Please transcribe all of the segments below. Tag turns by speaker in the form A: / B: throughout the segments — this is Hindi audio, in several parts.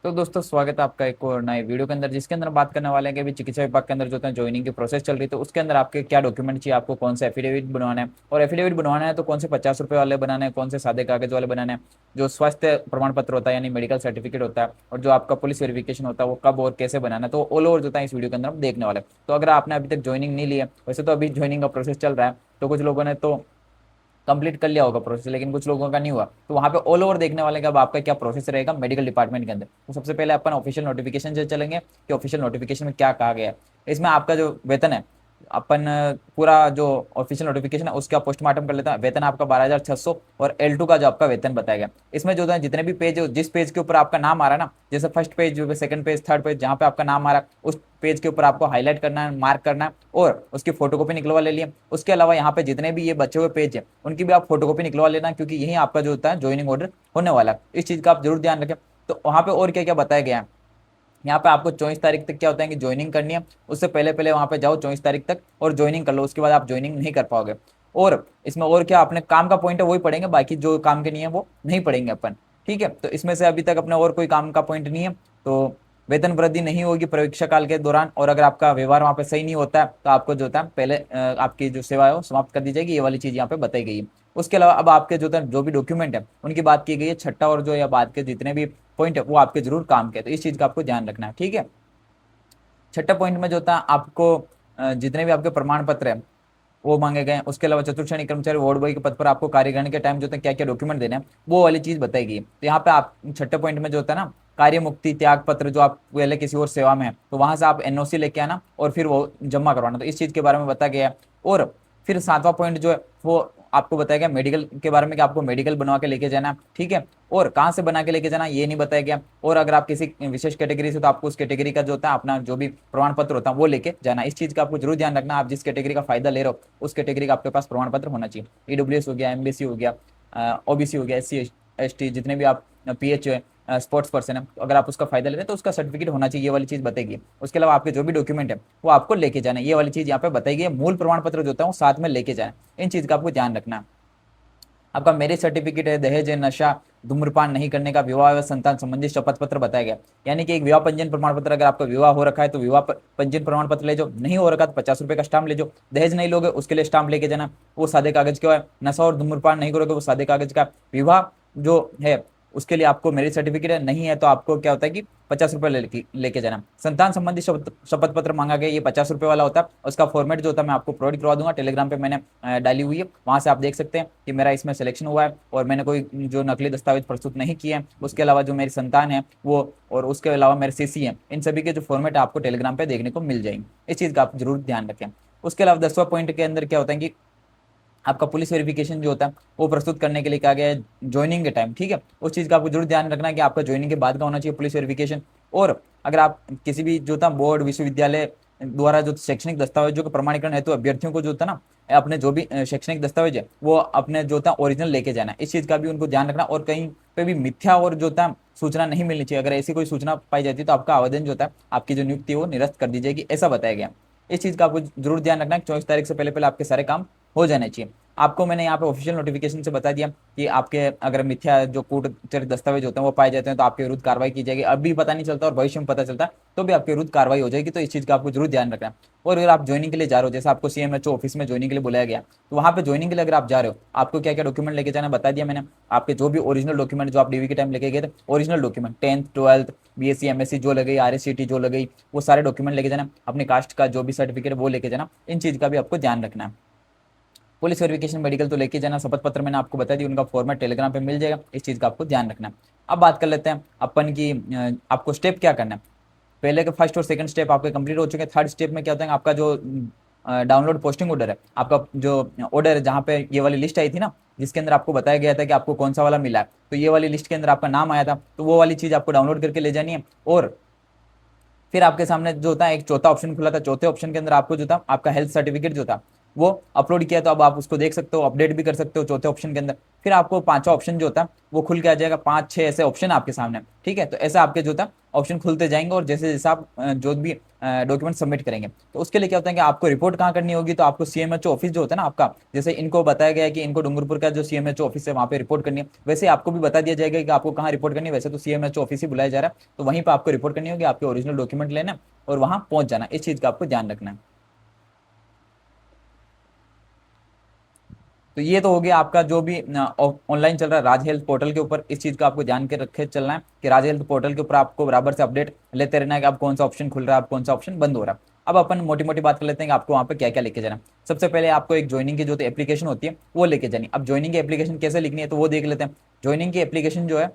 A: तो दोस्तों स्वागत है आपका एक और नए वीडियो के अंदर, जिसके अंदर बात करने वाले हैं कि अभी चिकित्सा विभाग के अंदर जो है ज्वाइनिंग की प्रोसेस चल रही है। तो उसके अंदर आपके क्या डॉक्यूमेंट चाहिए, आपको कौन सा एफिडेविट बनवाना है, और एफिडेविट बनवाना है तो कौन से 50 रुपये वाले बनाने हैं, कौन से सादे कागज वाले बनाने हैं। जो स्वास्थ्य प्रमाण पत्र होता है यानी मेडिकल सर्टिफिकेट होता है, और जो आपका पुलिस वेरिफिकेशन होता है वो कब और कैसे बनाना है, तो ऑल ओवर जो है इस वीडियो के अंदर हम देखने वाले हैं। तो अगर आपने अभी तक ज्वाइनिंग नहीं ली है, वैसे तो अभी ज्वाइनिंग का प्रोसेस चल रहा है, तो कुछ लोगों ने तो कंप्लीट कर लिया होगा प्रोसेस, लेकिन कुछ लोगों का नहीं हुआ। तो वहाँ पे ऑल ओवर देखने वाले कि अब आपका क्या प्रोसेस रहेगा मेडिकल डिपार्टमेंट के अंदर। तो सबसे पहले अपन ऑफिशियल नोटिफिकेशन से चलेंगे कि ऑफिशियल नोटिफिकेशन में क्या कहा गया है। इसमें आपका जो वेतन है, अपन पूरा जो ऑफिशियल नोटिफिकेशन है उसका पोस्टमार्टम कर लेता है। वेतन आपका 12,600 और L2 का जो आपका वेतन बताया गया। इसमें जो है जितने भी पेज, जिस पेज के ऊपर आपका नाम आ रहा है ना, जैसे first page, second page, third page, जहाँ पे आपका नाम आ रहा है उस पेज के ऊपर आपको हाईलाइट करना है, मार्क करना है और उसकी फोटोकॉपी निकलवा ले लिए। उसके अलावा यहाँ पे जितने भी ये बचे हुए पेज है उनकी भी आप फोटोकॉपी निकलवा लेना, क्योंकि यही आपका जो होता है ज्वाइनिंग ऑर्डर होने वाला है। इस चीज़ का आप जरूर ध्यान रखें। तो वहाँ पे और क्या क्या बताया गया है, यहाँ पे आपको 24 तारीख तक क्या होता है कि ज्वाइनिंग करनी है। उससे पहले पहले वहाँ पे जाओ 24 तारीख तक और ज्वाइनिंग कर लो, उसके बाद आप ज्वाइनिंग नहीं कर पाओगे। और इसमें और क्या अपने काम का पॉइंट है वही पढ़ेंगे, बाकी जो काम के नहीं है वो नहीं पढ़ेंगे अपन। ठीक है, तो इसमें से अभी तक अपने और कोई काम का पॉइंट नहीं है। तो वेतन वृद्धि नहीं होगी परीक्षा काल के दौरान, और अगर आपका व्यवहार वहाँ पे सही नहीं होता है तो आपको जो होता है पहले आपकी जो सेवा है वो समाप्त कर दी जाएगी। ये वाली चीज़ यहाँ पे बताई गई है। उसके अलावा अब आपके जो भी डॉक्यूमेंट है उनकी बात की गई है। छठा और जो या बाद के जितने भी पॉइंट है वो आपके जरूर काम के, तो इस चीज़ का आपको ध्यान रखना है। ठीक है, छठा पॉइंट में जो होता है आपको जितने भी आपके प्रमाण पत्र है वो मांगे गए हैं। उसके अलावा चतुर्थ श्रेणी कर्मचारी वार्ड बॉय के पद पर आपको कार्य करने के टाइम जो है क्या क्या डॉक्यूमेंट देने हैं वो वाली चीज बताई गई है। तो यहाँ पे आप छठे पॉइंट में जो होता है ना, कार्य मुक्ति त्याग पत्र, जो आप पहले किसी और सेवा में है तो वहां से आप एनओसी लेके आना और फिर वो जमा करवाना। तो इस चीज के बारे में बताया गया है। और फिर सातवां पॉइंट जो है वो आपको बताया गया मेडिकल के बारे में कि आपको मेडिकल बनवा के लेके जाना। ठीक है, और कहाँ से बना के लेके जाना ये नहीं बताया गया। और अगर आप किसी विशेष कैटेगरी से तो आपको उस कैटेगरी का जो होता है अपना जो भी प्रमाण पत्र होता है वो लेके जाना। इस चीज का आपको जरूर ध्यान रखना। आप जिस कैटेगरी का फायदा ले रहे हो उस कैटेगरी का आपके पास प्रमाण पत्र होना चाहिए। ईडब्ल्यूएस हो गया, एमबीसी हो गया, ओबीसी हो गया, SC ST, जितने भी आप PH स्पोर्ट्स पर्सन है, अगर आप उसका फायदा ले रहे हैं तो उसका सर्टिफिकेट होना चाहिए। ये वाली चीज बताएगी। उसके अलावा आपके जो भी डॉक्यूमेंट है वो आपको लेके जाना है। ये वाली चीज यहाँ पे बताई गई है। मूल प्रमाण पत्र जो होता है वो साथ में लेके जाए, इन चीज का आपको ध्यान रखना है। आपका मैरिज सर्टिफिकेट है, दहेज है, नशा, धूम्रपान नहीं करने का, विवाह व संतान संबंधी शपथ पत्र बताया गया। यानी कि एक विवाह पंजीयन प्रमाण पत्र, अगर आपका विवाह हो रखा है तो विवाह पंजीयन प्रमाण पत्र ले जाओ, नहीं हो रखा तो 50 रुपए का स्टाम्प ले जाओ। दहेज नहीं लोगे उसके लिए स्टाम्प लेके जाना, वो सादे कागज का है। नशा और धूम्रपान नहीं करोगे वो सादे कागज का। विवाह जो है उसके लिए आपको मैरिज सर्टिफिकेट है, नहीं है तो आपको क्या होता है कि 50 रुपए लेके जाना। संतान संबंधी शपथ पत्र मांगा गया, ये 50 रुपए वाला होता है। उसका फॉर्मेट जो होता है मैं आपको प्रोवाइड करवा दूंगा, टेलीग्राम पे मैंने डाली हुई है, वहां से आप देख सकते हैं कि मेरा इसमें सिलेक्शन हुआ है और मैंने कोई जो नकली दस्तावेज प्रस्तुत नहीं किए हैं। उसके अलावा जो मेरी संतान है वो, और उसके अलावा मेरे CC हैं, इन सभी के जो फॉर्मेट आपको टेलीग्राम पे देखने को मिल जाएंगे। इस चीज़ का आप जरूर ध्यान रखें। उसके अलावा 10वां पॉइंट के अंदर क्या होता है कि आपका पुलिस वेरिफिकेशन जो होता है वो प्रस्तुत करने के लिए कहा गया है ज्वाइनिंग के टाइम। ठीक है, उस चीज़ का आपको जरूर ध्यान रखना है कि आपका ज्वाइनिंग के बाद का होना चाहिए पुलिस वेरिफिकेशन। और अगर आप किसी भी जो था बोर्ड विश्वविद्यालय द्वारा जो शैक्षणिक दस्तावेजों का प्रमाणीकरण है तो अभ्यर्थियों को जो था ना अपने जो भी शैक्षणिक दस्तावेज है वो अपने जो था ओरिजिनल लेके जाना है। इस चीज़ का भी उनको ध्यान रखना। और कहीं पे भी मिथ्या और जो था सूचना नहीं मिलनी चाहिए। अगर ऐसी कोई सूचना पाई जाती है तो आपका आवेदन जो था, आपकी जो नियुक्ति है वो निरस्त कर दी जाएगी, ऐसा बताया गया। इस चीज़ का आपको जरूर ध्यान रखना है। 24 तारीख से पहले पहले आपके सारे काम हो जाने चाहिए। आपको मैंने यहाँ पे ऑफिशियल नोटिफिकेशन से बता दिया कि आपके अगर मिथ्या जो कूटचरित दस्तावेज होते हैं वो पाए जाते हैं तो आपके विरुद्ध कार्रवाई की जाएगी। अभी पता नहीं चलता और भविष्य में पता चलता है तो भी आपके विरुद्ध कार्रवाई हो जाएगी। तो इस चीज़ का आपको जरूर ध्यान रखना है। और अगर आप ज्वाइनिंग के लिए जा रहे हो, जैसे आपको CMHO ऑफिस में ज्वाइनिंग के लिए बुलाया गया, तो वहाँ पे ज्वाइनिंग के लिए अगर आप जा रहे हो आपको क्या क्या डॉक्यूमेंट लेके जाना बता दिया मैंने। आपके जो भी ओरिजिनल डॉक्यूमेंट जो आप DV के टाइम लेके गए थे, original document 10th 12th BSc MSc जो लगे, RSCT जो लगे, वो सारे डॉक्यूमेंट लेके जाना। अपने कास्ट का जो भी सर्टिफिकेट वो लेके जाना। इन चीज़ का भी आपको ध्यान रखना है। पुलिस वेरिफिकेशन मेडिकल तो लेके जाना। शपथ पत्र मैंने आपको बता दी, उनका फॉर्मेट टेलीग्राम पे मिल जाएगा। इस चीज़ का आपको ध्यान रखना है। अब बात कर लेते हैं अपन की आपको स्टेप क्या करना है। पहले के फर्स्ट और सेकंड स्टेप आपके कंप्लीट हो चुके हैं। थर्ड स्टेप में क्या होता है आपका जो डाउनलोड पोस्टिंग ऑर्डर है, आपका जो ऑर्डर है जहाँ पे ये वाली लिस्ट आई थी ना जिसके अंदर आपको बताया गया था कि आपको कौन सा वाला मिला है, तो ये वाली लिस्ट के अंदर आपका नाम आया था, तो वो वाली चीज़ आपको डाउनलोड करके ले जानी है। और फिर आपके सामने जो होता है एक चौथा ऑप्शन खुला था। चौथे ऑप्शन के अंदर आपको जो था आपका हेल्थ सर्टिफिकेट जो था वो अपलोड किया, तो अब आप उसको देख सकते हो, अपडेट भी कर सकते हो चौथे ऑप्शन के अंदर। फिर आपको पांचवा ऑप्शन जो होता है वो खुल के आ जाएगा, 5-6 ऐसे ऑप्शन आपके सामने, ठीक है। तो ऐसे आपके जो था ऑप्शन खुलते जाएंगे, और जैसे जैसे आप जो भी डॉक्यूमेंट सबमिट करेंगे, तो उसके लिए क्या होता है कि आपको रिपोर्ट कहाँ करनी होगी, तो आपको सीएमएचओ ऑफिस जो होता है ना आपका, जैसे इनको बताया गया है कि इनको डूंगरपुर का जो सीएमएचओ ऑफिस है वहाँ पे रिपोर्ट करनी है, वैसे आपको भी बता दिया जाएगा कि आपको कहाँ रिपोर्ट करनी है। वैसे तो सीएमएचओ ऑफिस ही बुलाया जा रहा है, तो वहीं पर आपको रिपोर्ट करनी होगी, आपके ओरिजिनल डॉक्यूमेंट लेना और वहाँ पहुंच जाना, इस चीज़ का आपको ध्यान रखना है। तो ये तो हो गया आपका जो भी ऑनलाइन चल रहा है राज हेल्थ पोर्टल के ऊपर, इस चीज़ का आपको ध्यान के रखे चलना है कि राज हेल्थ पोर्टल के ऊपर आपको बराबर से अपडेट लेते रहना है कि अब कौन सा ऑप्शन खुल रहा है, अब कौन सा ऑप्शन बंद हो रहा है। अब अपन मोटी मोटी बात कर लेते हैं कि आपको वहाँ पे क्या क्या लेके जाना है। सबसे पहले आपको एक ज्वाइनिंग की जो एप्लीकेशन होती है वो लेके जानी। अब ज्वाइनिंग की एप्लीकेशन कैसे लिखनी है तो वो देख लेते हैं। ज्वाइनिंग की एप्लीकेशन जो है,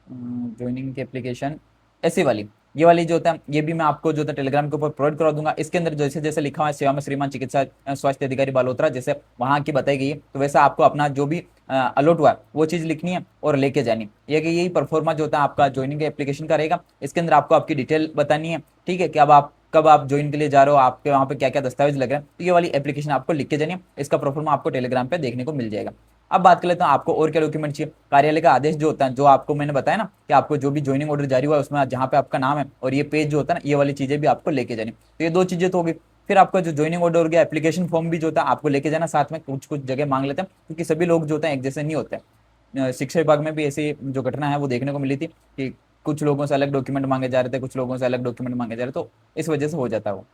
A: ज्वाइनिंग की एप्लीकेशन ऐसी वाली, ये वाली जो होता है, ये भी मैं आपको जो है टेलीग्राम के ऊपर प्रोवाइड करा दूंगा। इसके अंदर जैसे जैसे लिखा हुआ है सेवा में श्रीमान चिकित्सा स्वास्थ्य अधिकारी बालोतरा, जैसे वहाँ की बताई गई है, तो वैसा आपको अपना जो भी अलॉट हुआ है वो चीज़ लिखनी है और लेके जानी। ये कि यही परफॉर्मा जो होता है आपका ज्वाइनिंग एप्लीकेशन का रहेगा। इसके अंदर आपको आपकी डिटेल बतानी है, ठीक है, कि अब आप कब आप ज्वाइन के लिए जा रहे हो, आपके वहाँ पे क्या क्या दस्तावेज लग रहे हैं, तो ये वाली एप्लीकेशन आपको लिख के जानी है। इसका परफॉर्मा आपको टेलीग्राम पे देखने को मिल जाएगा। अब बात कर लेते हैं आपको और क्या डॉक्यूमेंट चाहिए। कार्यालय का आदेश जो होता है, जो आपको मैंने बताया ना कि आपको जो भी ज्वाइनिंग ऑर्डर जारी हुआ है उसमें जहाँ पे आपका नाम है और ये पेज जो होता है ना, ये वाली चीजें भी आपको लेके जानी। तो ये दो चीजें तो होगी। फिर आपका जो ज्वाइनिंग ऑर्डर हो गया, एप्लीकेशन फॉर्म भी जो होता है आपको लेके जाना साथ में। कुछ कुछ जगह मांग लेते हैं क्योंकि सभी लोग जो होते हैं एक जैसे नहीं होते। शिक्षा विभाग में भी ऐसी जो घटना है वो देखने को मिली थी कि कुछ लोगों से अलग डॉक्यूमेंट मांगे जा रहे थे, कुछ लोगों से अलग डॉक्यूमेंट मांगे जा रहे थे, तो इस वजह से हो जाता है वो,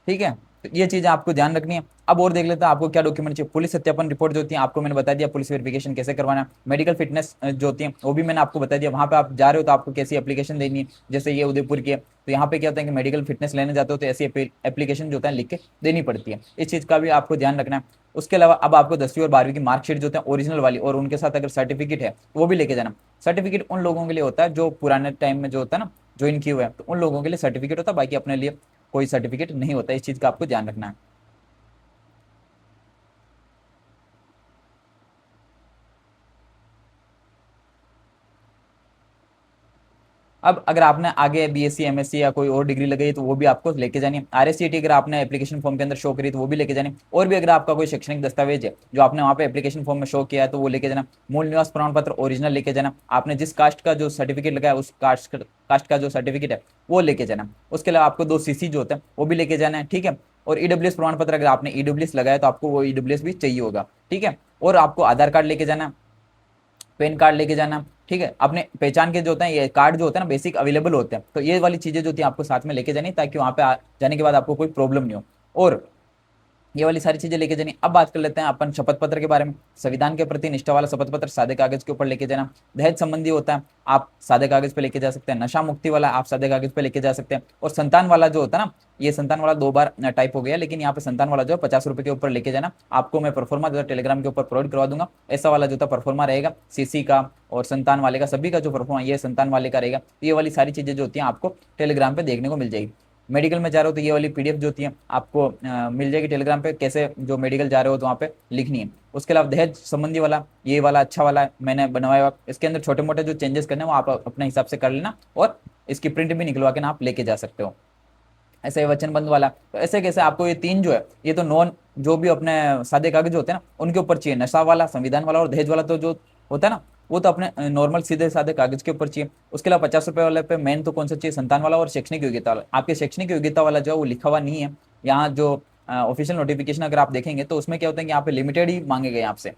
A: ठीक है। तो ये चीजें आपको ध्यान रखनी है। अब और देख लेते हैं आपको क्या डॉक्यूमेंट चाहिए। पुलिस सत्यापन रिपोर्ट जो होती है आपको मैंने बता दिया, पुलिस वेरिफिकेशन कैसे करवाना है। मेडिकल फिटनेस जो होती है वो भी मैंने आपको बता दिया। वहाँ पे आप जा रहे हो तो आपको कैसी एप्लीकेशन देनी है, जैसे ये उदयपुर की है, तो यहाँ पे क्या होता है कि मेडिकल फिटनेस लेने जाते हो तो ऐसी एप्लीकेशन जो होता है लिख के देनी पड़ती है। इस चीज़ का भी आपको ध्यान रखना है। उसके अलावा अब आपको 10वीं और 12वीं की मार्कशीट जो होती है ओरिजिनल वाली, और उनके साथ अगर सर्टिफिकेट है तो वो भी लेके जाना। सर्टिफिकेट उन लोगों के लिए होता है जो पुराने टाइम में जो होता है ना ज्वाइन किए हुए हैं, तो उन लोगों के लिए सर्टिफिकेट होता है, बाकी अपने लिए कोई सर्टिफिकेट नहीं होता। इस चीज़ का आपको ध्यान रखना है। अब अगर आपने आगे बीएससी एमएससी या कोई और डिग्री लगाई तो वो भी आपको लेके जानी है। आरएससीटी अगर आपने एप्लीकेशन फॉर्म के अंदर शो करी तो वो भी लेके जानी। और भी अगर आपका कोई शैक्षणिक दस्तावेज है जो आपने वहाँ पे एप्लीकेशन फॉर्म में शो किया है तो वो लेके जाना। मूल निवास प्रमाण पत्र ओरिजिनल लेके जाना। आपने जिस कास्ट का जो सर्टिफिकेट लगाया उस कास्ट का जो सर्टिफिकेट है वो लेके जाना। उसके अलावा आपको 2 सीसी जो होता है वो भी लेके जाना है, ठीक है। और ईडब्ल्यूएस प्रमाण पत्र, अगर आपने ईडब्ल्यूएस लगाया तो आपको वो ईडब्ल्यूएस भी चाहिए होगा, ठीक है। और आपको आधार कार्ड लेके जाना, पेन कार्ड लेके जाना, ठीक है। अपने पहचान के जो होते हैं ये कार्ड जो होते हैं ना बेसिक अवेलेबल होते हैं, तो ये वाली चीजें जो होती है आपको साथ में लेके जानी ताकि वहां पे जाने के बाद आपको कोई प्रॉब्लम नहीं हो। और ये वाली सारी चीजें लेके जानी। अब बात कर लेते हैं अपन शपथ पत्र के बारे में। संविधान के प्रति निष्ठा वाला शपथ पत्र सादे कागज के ऊपर लेके जाना। दहेज संबंधी होता है आप सादे कागज पे लेके जा सकते हैं। नशा मुक्ति वाला आप सादे कागज पे लेके जा सकते हैं। और संतान वाला जो होता है ना, ये संतान वाला 2 बार टाइप हो गया, लेकिन यहाँ पे संतान वाला जो है 50 रुपए के ऊपर लेके जाना। आपको मैं परफॉर्मा जो टेलीग्राम के ऊपर प्रोवाइड करवा दूंगा। ऐसा वाला जो था परफॉर्मा रहेगा सीसी का और संतान वाले का, सभी का जो परफॉर्मा ये संतान वाले का रहेगा। तो ये वाली सारी चीजें जो होती हैं आपको टेलीग्राम पे देखने को मिल जाएगी। मेडिकल में जा रहे हो तो ये वाली पीडीएफ जो होती है आपको मिल जाएगी टेलीग्राम पे, कैसे जो मेडिकल जा रहे हो तो वहाँ पे लिखनी है। उसके अलावा दहेज संबंधी वाला, ये वाला अच्छा वाला है मैंने बनवाया हुआ। इसके अंदर छोटे मोटे जो चेंजेस करने हैं वो आप अपने हिसाब से कर लेना, और इसकी प्रिंट भी निकलवा के ना आप लेके जा सकते हो। ऐसे वचनबंध वाला, तो ऐसे कैसे आपको ये तीन जो है ये तो नॉन जो भी अपने सादे कागज होते हैं ना उनके ऊपर चाहिए। नशा वाला, संविधान वाला और दहेज वाला तो जो होता है ना वो तो अपने नॉर्मल सीधे सादे कागज के ऊपर चाहिए। उसके अलावा 50 रुपए वाले पे मेन तो कौन सा चाहिए, संतान वाला और शैक्षणिक योग्यता वाला। आपके शैक्षणिक योग्यता वाला जो है वो लिखा हुआ नहीं है यहाँ। जो ऑफिशियल नोटिफिकेशन अगर आप देखेंगे तो उसमें क्या होता है कि यहाँ पे लिमिटेड ही मांगे गए आपसे।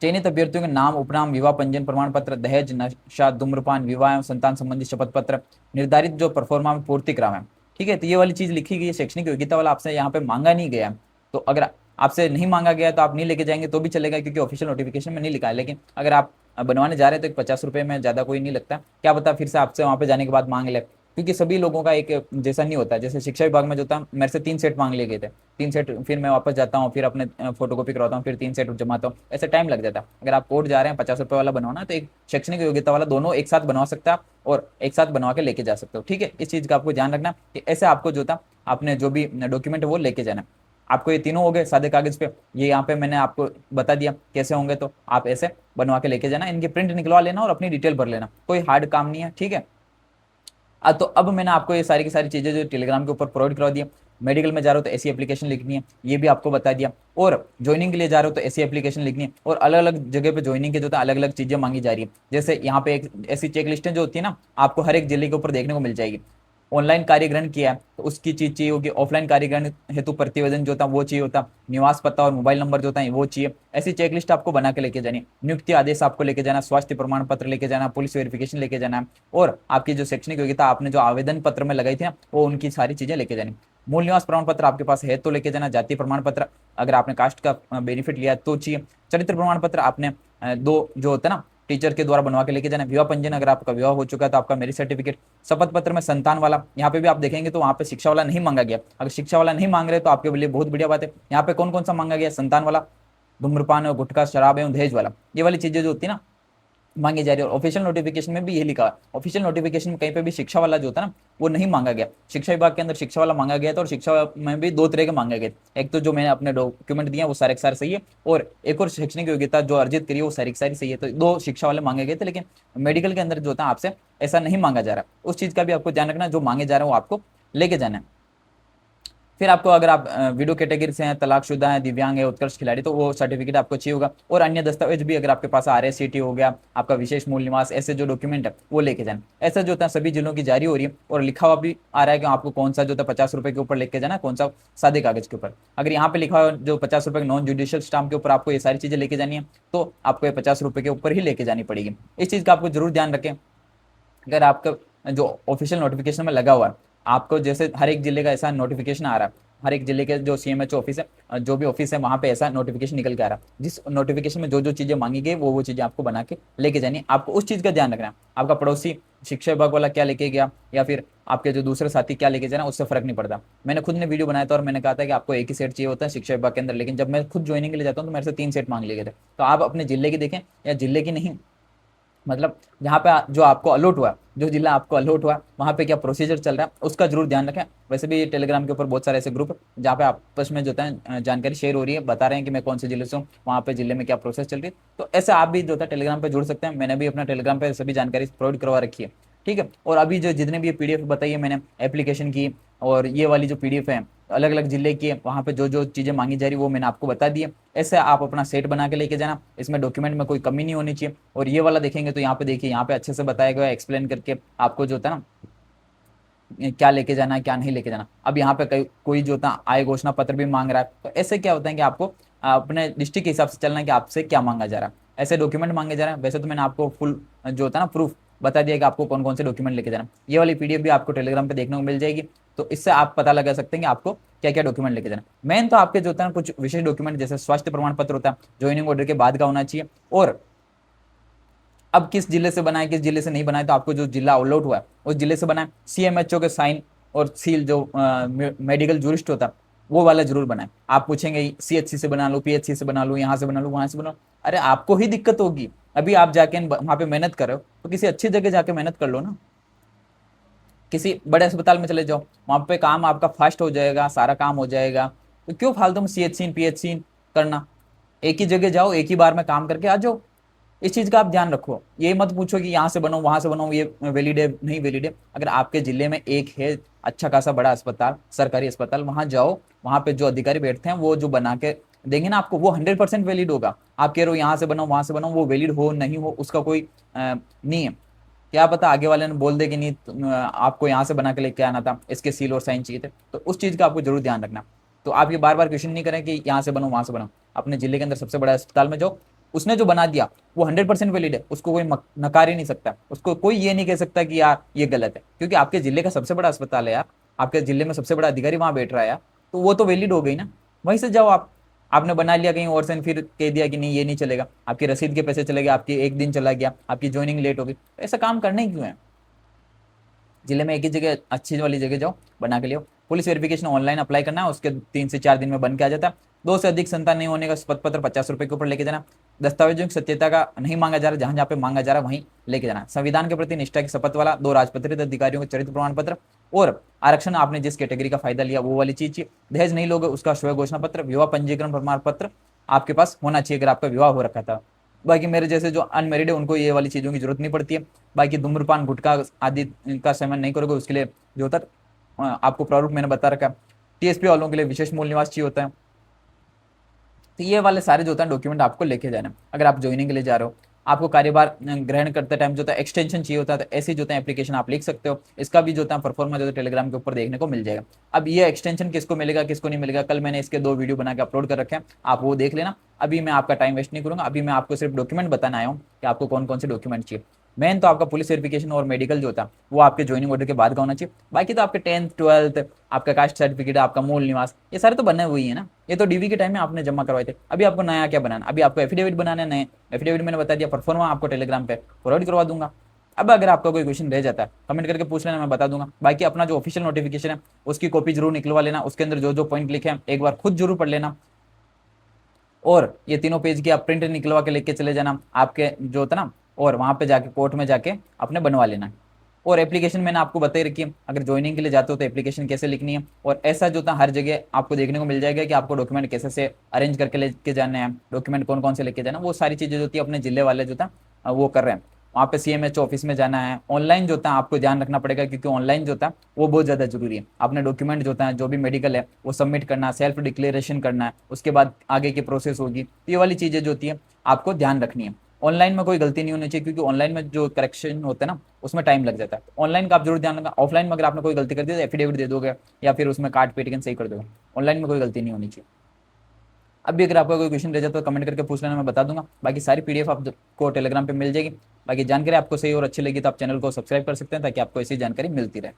A: चयनित अभ्यर्थियों के नाम, उपनाम, विवाह पंजीयन प्रमाण पत्र, दहेज, नशा, धूम्रपान, विवाह एवं संतान संबंधी शपथ पत्र निर्धारित जो परफॉर्मा में पूर्ति करावे, ठीक है। तो ये वाली चीज लिखी गई है। शैक्षणिक योग्यता वाला आपसे यहाँ पे मांगा नहीं गया, तो अगर आपसे नहीं मांगा गया तो आप नहीं लेके जाएंगे तो भी चलेगा क्योंकि ऑफिशियल नोटिफिकेशन में नहीं लिखा है। लेकिन अगर आप बनवाने जा रहे हैं तो 50 रुपए में ज्यादा कोई नहीं लगता। क्या पता फिर से आपसे वहां पे जाने के बाद मांग ले, क्योंकि सभी लोगों का एक जैसा नहीं होता। जैसे शिक्षा विभाग में जो था मेरे से 3 सेट मांग लिए गए थे, 3 सेट, फिर मैं वापस जाता हूँ, फिर अपने फोटोकॉपी करवाता हूँ, फिर 3 सेट जमाता हूँ, ऐसे टाइम लग जाता है। अगर आप कोर्ट जा रहे हैं 50 रुपए वाला बनवाना तो एक शैक्षणिक योग्यता वाला दोनों एक साथ बनवा सकते हैं आप, और एक साथ बनवा के लेके जा सकते हो, ठीक है। इस चीज का आपको ध्यान रखना कि ऐसे आपको जो था आपने जो भी डॉक्यूमेंट है वो लेके जाना। आपको ये तीनों हो गए सादे कागज पे, ये यहाँ पे मैंने आपको बता दिया कैसे होंगे, तो आप ऐसे बनवा के लेके जाना। इनकी प्रिंट निकलवा लेना और अपनी डिटेल भर लेना, कोई हार्ड काम नहीं है, ठीक है। तो अब मैंने आपको ये सारी की सारी चीज़ें जो टेलीग्राम के ऊपर प्रोवाइड करवा दी। मेडिकल में जा रहे हो तो ऐसी एप्लीकेशन लिखनी है, ये भी आपको बता दिया। और ज्वाइनिंग के लिए जा रहे हो तो ऐसी एप्लीकेशन लिखनी है। और अलग अलग जगह पे ज्वाइनिंग के जो अलग अलग चीज़ें मांगी जा रही है। जैसे यहाँ पे एक ऐसी चेक लिस्टें जो होती है ना, आपको हर एक जिले के ऊपर देखने को मिल जाएगी। ऑनलाइन कार्य ग्रहण किया है तो उसकी चीज चाहिए होगी, ऑफलाइन कार्य ग्रहण हेतु प्रतिवेदन जो था वो चाहिए होता, निवास पता और मोबाइल नंबर जो था वो चाहिए। ऐसी चेकलिस्ट आपको बना के लेके जानी, नियुक्ति आदेश आपको लेके जाना, स्वास्थ्य प्रमाण पत्र लेके जाना, पुलिस वेरिफिकेशन लेके जाना, और आपकी जो शैक्षणिक योग्यता आपने जो आवेदन पत्र में लगाई थी ना, वो उनकी सारी चीजें लेके जानी। मूल निवास प्रमाण पत्र आपके पास है तो लेके जाना, जाति प्रमाण पत्र अगर आपने कास्ट का बेनिफिट लिया तो चाहिए, चरित्र प्रमाण पत्र आपने दो जो होता है ना टीचर के द्वारा बनवा के लेके जाना, विवाह पंजीयन अगर आपका विवाह हो चुका है तो आपका मैरिज सर्टिफिकेट, शपथ पत्र में संतान वाला। यहाँ पे भी आप देखेंगे तो वहाँ पे शिक्षा वाला नहीं मांगा गया। अगर शिक्षा वाला नहीं मांग रहे तो आपके लिए बहुत बढ़िया बात है। यहाँ पे कौन कौन सा मांगा गया, संतान वाला, धूम्रपान और गुटखा शराब एवं दहेज वाला, ये वाली चीजें जो होती है ना मांगी जा रही है। और ऑफिशियल नोटिफिकेशन में भी ये लिखा है, ऑफिशियल नोटिफिकेशन में कहीं पे भी शिक्षा वाला जो होता है ना वो नहीं मांगा गया। शिक्षा विभाग के अंदर शिक्षा वाला मांगा गया था, और शिक्षा में भी दो तरह के मांगे गए। एक तो जो मैंने अपने डॉक्यूमेंट दिए वो सारे के सारे सही है, और एक और शैक्षणिक योग्यता जो अर्जित करी है वो सारी की सारी सही है। तो दो शिक्षा वाले मांगे गए थे, लेकिन मेडिकल के अंदर जो होता है आपसे ऐसा नहीं मांगा जा रहा। उस चीज का भी आपको ध्यान रखना, जो मांगे जा रहे हैं वो आपको लेके जाना है। फिर आपको अगर आप वीडियो कैटेगरी से हैं, तलाकशुदा हैं, दिव्यांग है, उत्कृष्ट खिलाड़ी, तो वो सर्टिफिकेट आपको चाहिए होगा। और अन्य दस्तावेज भी अगर आपके पास RSCT हो गया, आपका विशेष मूल निवास, ऐसे जो डॉक्यूमेंट है वो लेके जाना। ऐसा जो होता है सभी जिलों की जारी हो रही है, और लिखा हुआ भी आ रहा है कि आपको कौन सा जो होता है 50 रुपए के ऊपर लेके जाना, कौन सा सादे कागज के ऊपर। अगर यहाँ पे लिखा हुआ जो 50 रुपए नॉन जुडिशियल स्टाम्प के ऊपर आपको ये सारी चीजें लेके जानी है, तो आपको ये 50 रुपए के ऊपर ही लेके जानी पड़ेगी। इस चीज का आपको जरूर ध्यान रखें। अगर आपका जो ऑफिशियल नोटिफिकेशन में लगा हुआ है, आपको जैसे हर एक जिले का ऐसा नोटिफिकेशन आ रहा है, हर एक जिले के जो CMHO ऑफिस है, जो भी ऑफिस है वहाँ पे ऐसा नोटिफिकेशन निकल के आ रहा है, जिस नोटिफिकेशन में जो जो चीज़ें मांगी गई वो चीज़ें आपको बना के लेके जानी है। आपको उस चीज़ का ध्यान रखना है। आपका पड़ोसी शिक्षा विभाग वाला क्या लेके गया, या फिर आपके जो दूसरे साथी क्या लेके जाना, उससे फर्क नहीं पड़ता। मैंने खुद ने वीडियो बनाया था और मैंने कहा था कि आपको एक ही सेट चाहिए होता है शिक्षा विभाग के अंदर, लेकिन जब मैं खुद ज्वाइनिंग के लिए जाता हूँ तो मेरे से 3 सेट मांग लिए गए थे। तो आप अपने जिले की देखें, या जिले की नहीं, मतलब जहाँ पे जो आपको अलॉट हुआ, जो जिला आपको अलॉट हुआ वहाँ पे क्या प्रोसीजर चल रहा है उसका जरूर ध्यान रखें। वैसे भी टेलीग्राम के ऊपर बहुत सारे ऐसे ग्रुप जहाँ पे आपस में जो है जानकारी शेयर हो रही है, बता रहे हैं कि मैं कौन से जिले से हूँ, वहाँ पे जिले में क्या प्रोसेस चल रही है। तो ऐसे आप भी जो है टेलीग्राम पे जुड़ सकते हैं। मैंने भी अपना टेलीग्राम पे सभी जानकारी प्रोवाइड करवा रखी है, ठीक है। और अभी जो जितने भी PDF बताई है मैंने एप्लीकेशन की, और ये वाली जो PDF है अलग अलग जिले की, वहाँ पे जो जो चीज़ें मांगी जा रही है वो मैंने आपको बता दी है। ऐसे आप अपना सेट बना के लेके जाना, इसमें डॉक्यूमेंट में कोई कमी नहीं होनी चाहिए। और ये वाला देखेंगे तो यहाँ पे देखिए, यहाँ पे अच्छे से बताया गया है, एक्सप्लेन करके आपको जो होता है ना क्या लेके जाना है क्या नहीं लेके जाना। अब यहाँ पे कोई जो होता है आय घोषणा पत्र भी मांग रहा है, तो ऐसे क्या होता है कि आपको अपने डिस्ट्रिक्ट के हिसाब से चलना है कि आपसे क्या मांगा जा रहा है, ऐसे डॉक्यूमेंट मांगे जा रहे हैं। वैसे तो मैंने आपको फुल जो होता है ना प्रूफ बता दिया कि आपको कौन कौन से डॉक्यूमेंट लेके जाना। ये वाली PDF भी आपको टेलीग्राम पे देखने को मिल जाएगी, तो इससे आप पता लगा सकते हैं कि आपको क्या क्या डॉक्यूमेंट लेके जाना। मेन तो आपके जो होता है कुछ विशेष डॉक्यूमेंट, जैसे स्वास्थ्य प्रमाण पत्र होता है, ज्वाइनिंग ऑर्डर के बाद का होना चाहिए। और अब किस जिले से बनाए किस जिले से नहीं बनाए, तो आपको जो जिला अलॉट हुआ है उस जिले से बनाए। CMHO के साइन और सील जो मेडिकल जूरिस्ट होता है वो वाला जरूर बनाए। आप पूछेंगे CHC से बना लो, PHC से बना लो, यहाँ से बना लो, वहां से बना लो, अरे आपको ही दिक्कत होगी। अभी आप जाके वहां पे मेहनत कर रहे हो तो किसी अच्छी जगह जाके मेहनत कर लो ना, किसी बड़े अस्पताल में चले जाओ, वहां पे काम आपका फास्ट हो जाएगा, सारा काम हो जाएगा। तो क्यों फालतू में CHC PHC करना, एक ही जगह जाओ, एक ही बार में काम करके आ जाओ। इस चीज का आप ध्यान रखो, ये मत पूछो कि यहाँ से बनो वहां से बनो, ये वैलिड है नहीं वैलिड है। अगर आपके जिले में एक है अच्छा खासा बड़ा अस्पताल, सरकारी अस्पताल, वहां जाओ, वहां पे जो अधिकारी बैठते हैं वो जो बना के देंगे ना आपको, वो 100% वैलिड होगा। आप कह रहे हो यहाँ से बनो वहां से बनो, वो वैलिड हो नहीं हो उसका कोई नहीं है। क्या पता आगे वाले ने बोल दे कि नहीं आपको यहाँ से बना के लेके आना था, इसके सील और साइन चाहिए थे। तो उस चीज का आपको जरूर ध्यान रखना। तो आप ये बार बार क्वेश्चन नहीं करें कि यहाँ से बनो वहां से बनो, अपने जिले के अंदर सबसे बड़ा अस्पताल में जाओ, उसने जो बना दिया वो 100% वैलिड है, उसको कोई नकार ही नहीं सकता, उसको कोई ये नहीं कह सकता कि यार ये गलत है, क्योंकि आपके जिले का सबसे बड़ा अस्पताल है यार, आपके जिले में सबसे बड़ा अधिकारी वहां बैठ रहा है यार, तो वो तो वैलिड हो गई ना। वहीं से जाओ आप, आपने बना लिया कहीं और से फिर कह दिया कि नहीं ये नहीं चलेगा, आपकी रसीद के पैसे चले गए, आपकी एक दिन चला गया, आपकी ज्वाइनिंग लेट हो गई, ऐसा काम करना ही क्यों है। जिले में एक ही जगह अच्छी वाली जगह जाओ, बना के लियो। पुलिस वेरिफिकेशन ऑनलाइन अप्लाई करना है, उसके 3 से 4 दिन में बन के आ जाता है। 2 से अधिक संतान नहीं होने का शपथ पत्र 50 रुपए के ऊपर लेके जाना। दस्तावेजों की सत्यता का नहीं मांगा जा रहा, जहां जहां पे मांगा जा रहा है वहीं लेके जाना। संविधान के प्रति निष्ठा की शपथ वाला 2 राजपत्रित अधिकारियों के चरित्र प्रमाण पत्र, और आरक्षण आपने जिस कैटेगरी का फायदा लिया वो वाली चीज। दहेज नहीं लोगे उसका स्वयं घोषणा पत्र। विवाह पंजीकरण प्रमाण पत्र आपके पास होना चाहिए अगर आपका विवाह हो रखा था। बाकी मेरे जैसे जो अनमेरिड है उनको ये वाली चीज़ों की जरूरत नहीं पड़ती है। बाकी धूम्रपान गुटखा आदि का सेवन नहीं करोगे उसके लिए जो होता है आपको प्रारूप मैंने बता रखा है। टीएसपी वालों के लिए विशेष मूल निवास चाहिए होता है। तो ये वाले सारे जो होता है डॉक्यूमेंट आपको लेके जाना है अगर आप ज्वाइनिंग के लिए जा रहे हो। आपको कार्यभार ग्रहण करते टाइम जो होता है एक्सटेंशन चाहिए होता है, तो ऐसी जो है एप्लीकेशन आप लिख सकते हो। इसका भी जो होता है परफॉर्मा जो है टेलीग्राम के ऊपर देखने को मिल जाएगा। अब ये एक्सटेंशन किसको मिलेगा किसको नहीं मिलेगा, कल मैंने इसके 2 वीडियो बना के अपलोड कर रखे हैं, आप वो देख लेना। अभी मैं आपका टाइम वेस्ट नहीं करूंगा, अभी मैं आपको सिर्फ डॉक्यूमेंट बताना आया हूँ कि आपको कौन कौन से डॉक्यूमेंट चाहिए। मेन तो आपका पुलिस वेरिफिकेशन और मेडिकल जो होता है वो आपके ज्वाइनिंग ऑर्डर के बाद का होना चाहिए। बाकी तो आपके 10th 12th, आपका कास्ट सर्टिफिकेट, आपका मूल निवास, ये सारे तो बने हुए ही है ना। ये तो डीवी के टाइम में आपने जमा करवाए थे। अभी आपको नया क्या बनाना, अभी आपको एफिडेविट बनाना है। नए एफिडेविट मैंने बता दिया, परफॉर्मा आपको टेलीग्राम पे फॉरवर्ड करवा दूंगा। अब अगर आपका कोई क्वेश्चन रह जाता है कमेंट करके पूछ लेना, मैं बता दूंगा। बाकी अपना जो ऑफिशियल नोटिफिकेशन है उसकी कॉपी जरूर निकलवा लेना, उसके अंदर जो जो पॉइंट लिखे हैं एक बार खुद जरूर पढ़ लेना। और ये तीनों पेज की आप प्रिंट निकलवा के लेके चले जाना आपके जो होता ना, और वहां पे जाके कोर्ट में जाके अपने बनवा लेना। और एप्लीकेशन मैंने आपको बताई रखी है, अगर ज्वाइनिंग के लिए जाते हो तो एप्लीकेशन कैसे लिखनी है। और ऐसा जो था हर जगह आपको देखने को मिल जाएगा कि आपको डॉक्यूमेंट कैसे से अरेंज करके लेके जाने हैं, डॉक्यूमेंट कौन कौन से लेके जाना, वो सारी चीज़ें जो होती है अपने जिले वाले जो था वो कर रहे हैं। वहाँ पे सीएमएचओ ऑफिस में जाना है। ऑनलाइन जो था आपको ध्यान रखना पड़ेगा, क्योंकि ऑनलाइन जो था वो बहुत ज़्यादा जरूरी है। आपने डॉक्यूमेंट जो था जो भी मेडिकल है वो सबमिट करना, सेल्फ डिक्लेरेशन करना है, उसके बाद आगे की प्रोसेस होगी। तो ये वाली चीज़ें जो होती है आपको ध्यान रखनी है। ऑनलाइन में कोई गलती नहीं होनी चाहिए, क्योंकि ऑनलाइन में जो करेक्शन होता है ना उसमें टाइम लग जाता है। ऑनलाइन का आप जरूर ध्यान रखना। ऑफलाइन में अगर आपने कोई गलती कर दी तो एफिडेविट दे दोगे या फिर उसमें काट पीट के सही कर दोगे। ऑनलाइन में कोई गलती नहीं होनी चाहिए। अब भी अगर आपका कोई क्वेश्चन रह जाए तो कमेंट करके पूछ लेना, मैं बता दूंगा। बाकी सारी पीडीएफ आपको टेलीग्राम पे मिल जाएगी। बाकी जानकारी आपको सही और अच्छी लगी तो आप चैनल को सब्सक्राइब कर सकते हैं, ताकि आपको ऐसी जानकारी मिलती रहे।